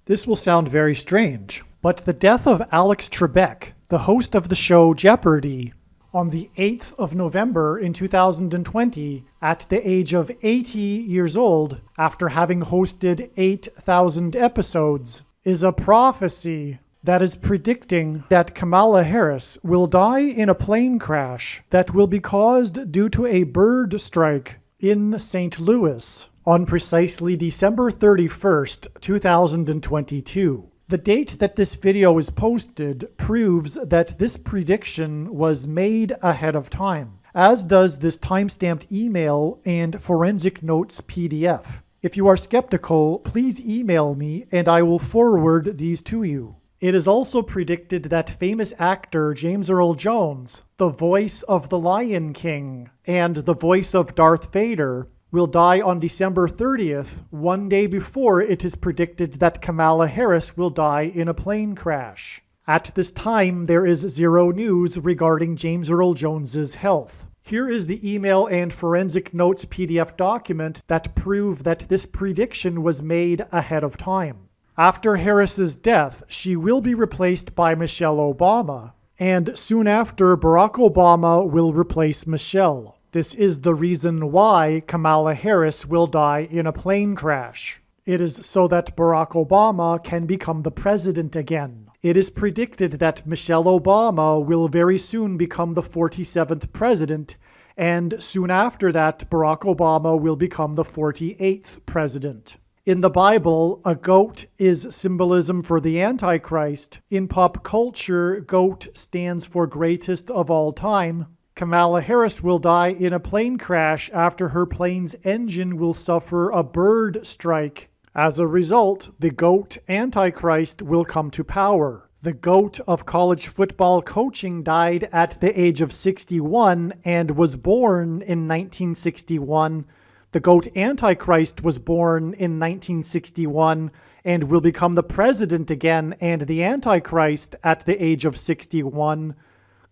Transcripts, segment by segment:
This will sound very strange, but the death of Alex Trebek, the host of the show Jeopardy, on the 8th of November in 2020, at the age of 80 years old, after having hosted 8,000 episodes, is a prophecy that is predicting that Kamala Harris will die in a plane crash that will be caused due to a bird strike in St. Louis on precisely December 31st, 2022. The date that this video is posted proves that this prediction was made ahead of time, as does this timestamped email and forensic notes PDF. If you are skeptical, please email me and I will forward these to you. It is also predicted that famous actor James Earl Jones, the voice of the Lion King and the voice of Darth Vader, will die on December 30th, one day before it is predicted that Kamala Harris will die in a plane crash. At this time, there is zero news regarding James Earl Jones's health. Here is the email and forensic notes PDF document that prove that this prediction was made ahead of time. After Harris's death, she will be replaced by Michelle Obama, and soon after, Barack Obama will replace Michelle. This is the reason why Kamala Harris will die in a plane crash. It is so that Barack Obama can become the president again. It is predicted that Michelle Obama will very soon become the 47th president, and soon after that, Barack Obama will become the 48th president. In the Bible, a goat is symbolism for the Antichrist. In pop culture, goat stands for greatest of all time. Kamala Harris will die in a plane crash after her plane's engine will suffer a bird strike. As a result, the GOAT Antichrist will come to power. The GOAT of college football coaching died at the age of 61 and was born in 1961. The GOAT Antichrist was born in 1961 and will become the president again and the Antichrist at the age of 61.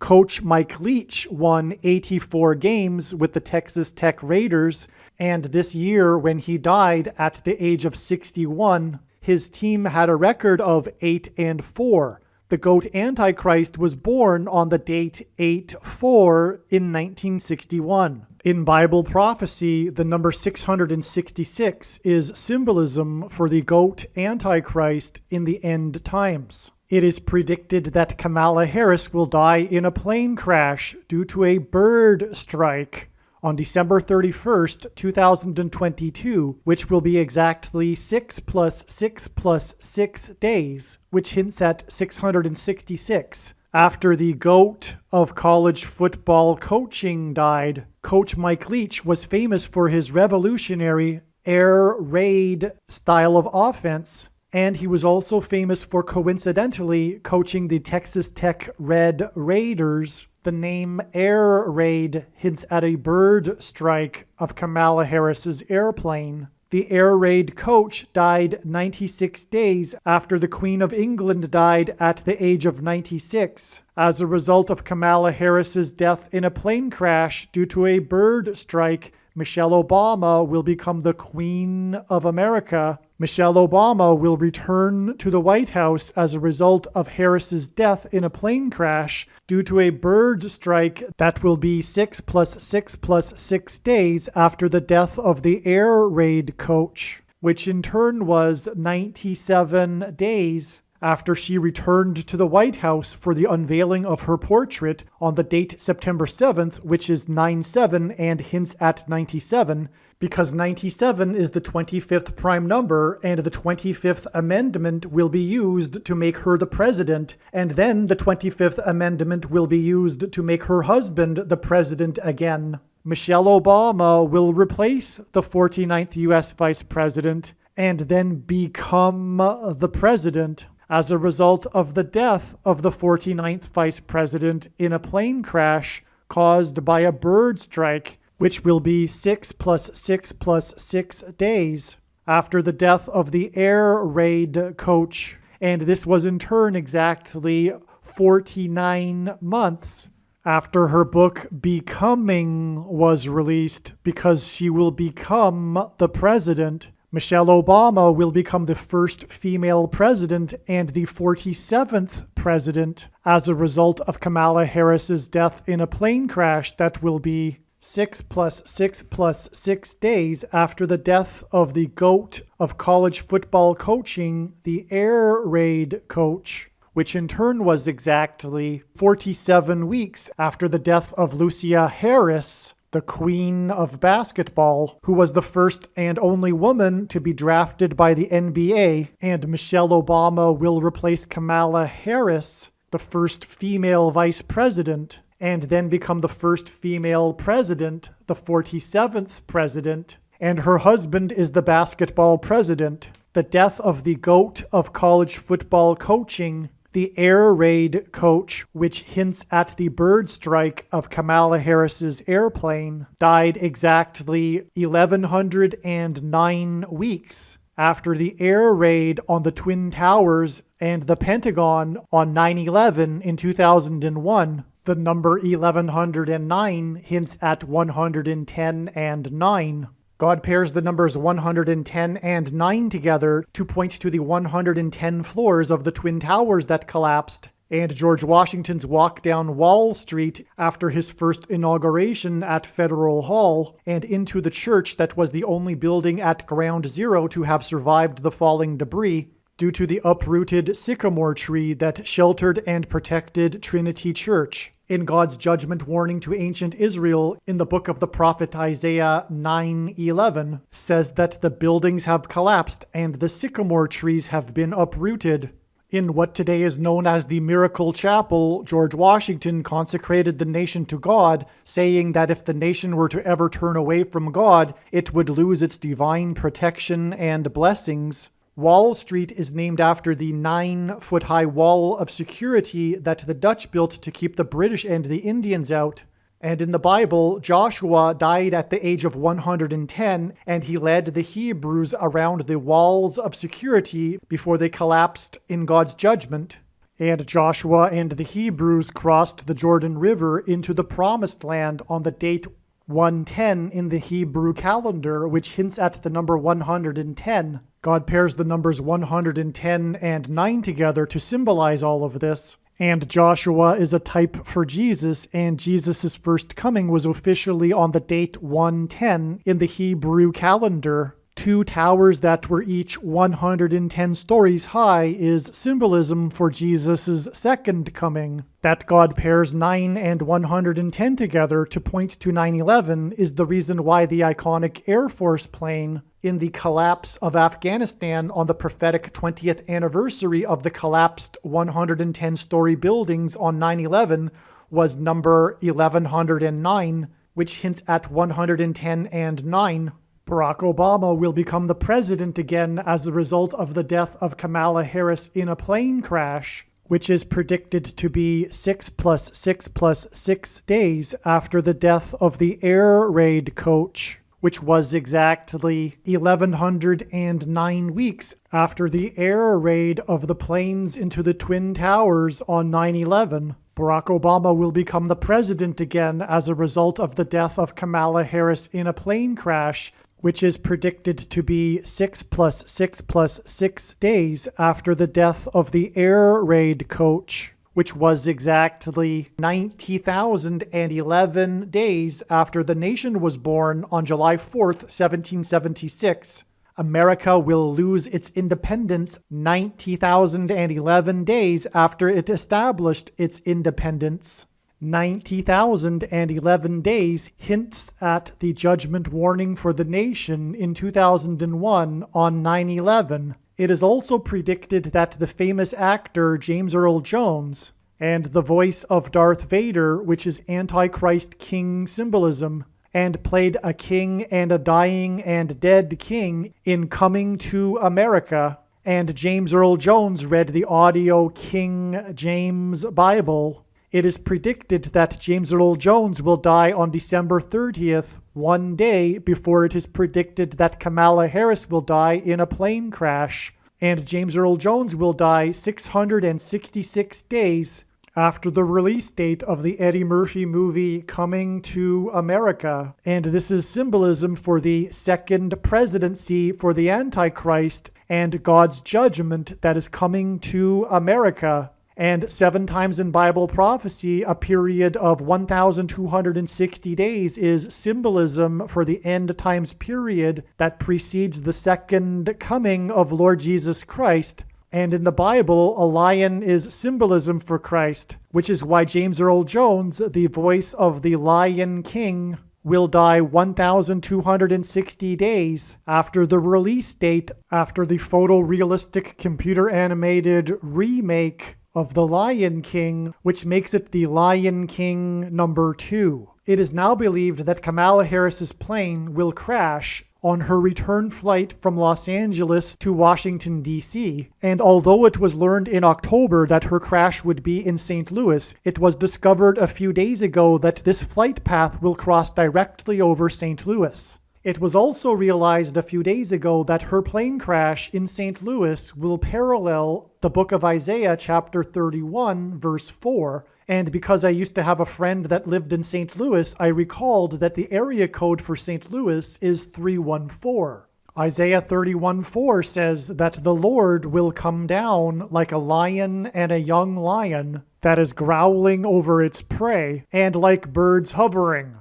Coach Mike Leach won 84 games with the Texas Tech Raiders, and this year, when he died at the age of 61, his team had a record of 8-4. The GOAT Antichrist was born on the date 8-4 in 1961. In Bible prophecy, the number 666 is symbolism for the GOAT Antichrist in the end times. It is predicted that Kamala Harris will die in a plane crash due to a bird strike on December 31st, 2022, which will be exactly 6 + 6 + 6 days, which hints at 666. After the GOAT of college football coaching died, Coach Mike Leach was famous for his revolutionary air raid style of offense, and he was also famous for coincidentally coaching the Texas Tech Red Raiders. The name Air Raid hints at a bird strike of Kamala Harris's airplane. The Air Raid coach died 96 days after the Queen of England died at the age of 96, as a result of Kamala Harris's death in a plane crash due to a bird strike. Michelle Obama will become the Queen of America. Michelle Obama will return to the White House as a result of Harris's death in a plane crash due to a bird strike that will be 6 + 6 + 6 days after the death of the air raid coach, which in turn was 97 days after she returned to the White House for the unveiling of her portrait on the date September 7th, which is 9/7 and hints at 97, because 97 is the 25th prime number, and the 25th Amendment will be used to make her the president, and then the 25th Amendment will be used to make her husband the president again. Michelle Obama will replace the 49th U.S. Vice President and then become the president as a result of the death of the 49th Vice President in a plane crash caused by a bird strike, which will be 6 + 6 + 6 days after the death of the air raid coach. And this was in turn exactly 49 months after her book Becoming was released, because she will become the president. Michelle Obama will become the first female president and the 47th president as a result of Kamala Harris's death in a plane crash that will be 6 plus 6 plus 6 days after the death of the GOAT of college football coaching, the air raid coach, which in turn was exactly 47 weeks after the death of Lucia Harris, the queen of basketball, who was the first and only woman to be drafted by the NBA, and Michelle Obama will replace Kamala Harris, the first female vice president, and then become the first female president, the 47th president, and her husband is the basketball president. The death of the GOAT of college football coaching, the air raid coach, which hints at the bird strike of Kamala Harris's airplane, died exactly 1,109 weeks after the air raid on the Twin Towers and the Pentagon on 9/11 in 2001. The number 1109 hints at 110 and 9. God pairs the numbers 110 and 9 together to point to the 110 floors of the Twin Towers that collapsed, and George Washington's walk down Wall Street after his first inauguration at Federal Hall, and into the church that was the only building at Ground Zero to have survived the falling debris, due to the uprooted sycamore tree that sheltered and protected Trinity Church. In God's judgment warning to ancient Israel in the book of the prophet Isaiah 9:11 says that the buildings have collapsed and the sycamore trees have been uprooted. In what today is known as the Miracle Chapel, George Washington consecrated the nation to God, saying that if the nation were to ever turn away from God, it would lose its divine protection and blessings. Wall Street is named after the 9-foot-high wall of security that the Dutch built to keep the British and the Indians out. And in the Bible, Joshua died at the age of 110, and he led the Hebrews around the walls of security before they collapsed in God's judgment. And Joshua and the Hebrews crossed the Jordan River into the Promised Land on the date 110 in the Hebrew calendar, which hints at the number 110. God pairs the numbers 110 and 9 together to symbolize all of this. And Joshua is a type for Jesus, and Jesus' first coming was officially on the date 110 in the Hebrew calendar. 2 towers that were each 110 stories high is symbolism for Jesus' second coming. That God pairs 9 and 110 together to point to 9/11 is the reason why the iconic Air Force plane in the collapse of Afghanistan on the prophetic 20th anniversary of the collapsed 110-story buildings on 9/11 was number 1109, which hints at 110 and 9. Barack Obama will become the president again as a result of the death of Kamala Harris in a plane crash, which is predicted to be 6 plus 6 plus 6 days after the death of the air raid coach, which was exactly 1,109 weeks after the air raid of the planes into the Twin Towers on 9/11. Barack Obama will become the president again as a result of the death of Kamala Harris in a plane crash, which is predicted to be 6 plus 6 plus 6 days after the death of the air raid coach, which was exactly 90,011 days after the nation was born on July 4th, 1776. America will lose its independence 90,011 days after it established its independence. 90,011 days hints at the judgment warning for the nation in 2001 on 9/11. It is also predicted that the famous actor James Earl Jones and the voice of Darth Vader, which is Antichrist king symbolism, and played a king and a dying and dead king in Coming to America, and James Earl Jones read the audio King James Bible. It is predicted that James Earl Jones will die on December 30th, one day before it is predicted that Kamala Harris will die in a plane crash, and James Earl Jones will die 666 days after the release date of the Eddie Murphy movie Coming to America. And this is symbolism for the second presidency for the Antichrist and God's judgment that is coming to America. And 7 times in Bible prophecy, a period of 1,260 days is symbolism for the end times period that precedes the second coming of Lord Jesus Christ. And in the Bible, a lion is symbolism for Christ, which is why James Earl Jones, the voice of the Lion King, will die 1,260 days after the release date, after the photorealistic computer-animated remake of The Lion King, which makes it The Lion King #2. It is now believed that Kamala Harris's plane will crash on her return flight from Los Angeles to Washington, D.C. And although it was learned in October that her crash would be in St. Louis, it was discovered a few days ago that this flight path will cross directly over St. Louis. It was also realized a few days ago that her plane crash in St. Louis will parallel the book of Isaiah chapter 31, verse 4. And because I used to have a friend that lived in St. Louis, I recalled that the area code for St. Louis is 314. Isaiah 31:4 says that the Lord will come down like a lion and a young lion that is growling over its prey, and like birds hovering.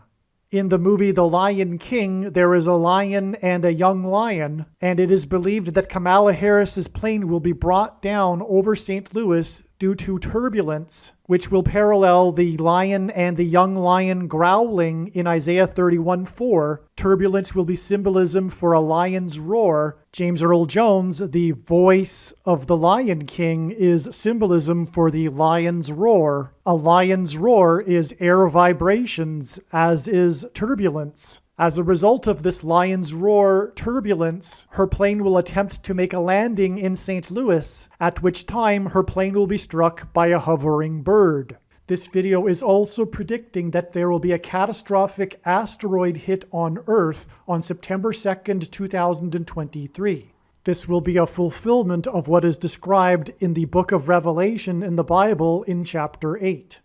In the movie The Lion King, there is a lion and a young lion, and it is believed that Kamala Harris's plane will be brought down over St. Louis due to turbulence, which will parallel the lion and the young lion growling in Isaiah 31:4. Turbulence will be symbolism for a lion's roar. James Earl Jones, the voice of the Lion King, is symbolism for the lion's roar. A lion's roar is air vibrations, as is turbulence. As a result of this lion's roar turbulence, her plane will attempt to make a landing in St. Louis, at which time her plane will be struck by a hovering bird. This video is also predicting that there will be a catastrophic asteroid hit on Earth on September 2nd, 2023. This will be a fulfillment of what is described in the book of Revelation in the Bible in chapter 8.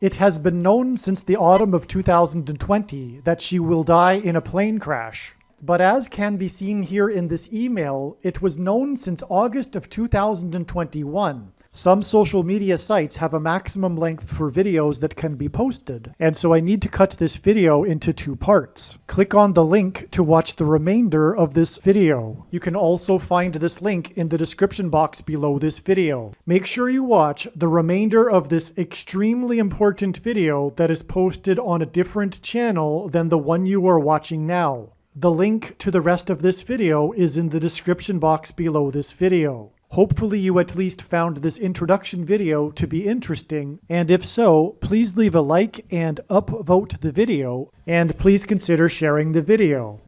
It has been known since the autumn of 2020 that she will die in a plane crash. But as can be seen here in this email, it was known since August of 2021. Some social media sites have a maximum length for videos that can be posted, and so I need to cut this video into 2 parts. Click on the link to watch the remainder of this video. You can also find this link in the description box below this video. Make sure you watch the remainder of this extremely important video that is posted on a different channel than the one you are watching now. The link to the rest of this video is in the description box below this video. Hopefully you at least found this introduction video to be interesting, and if so, please leave a like and upvote the video, and please consider sharing the video.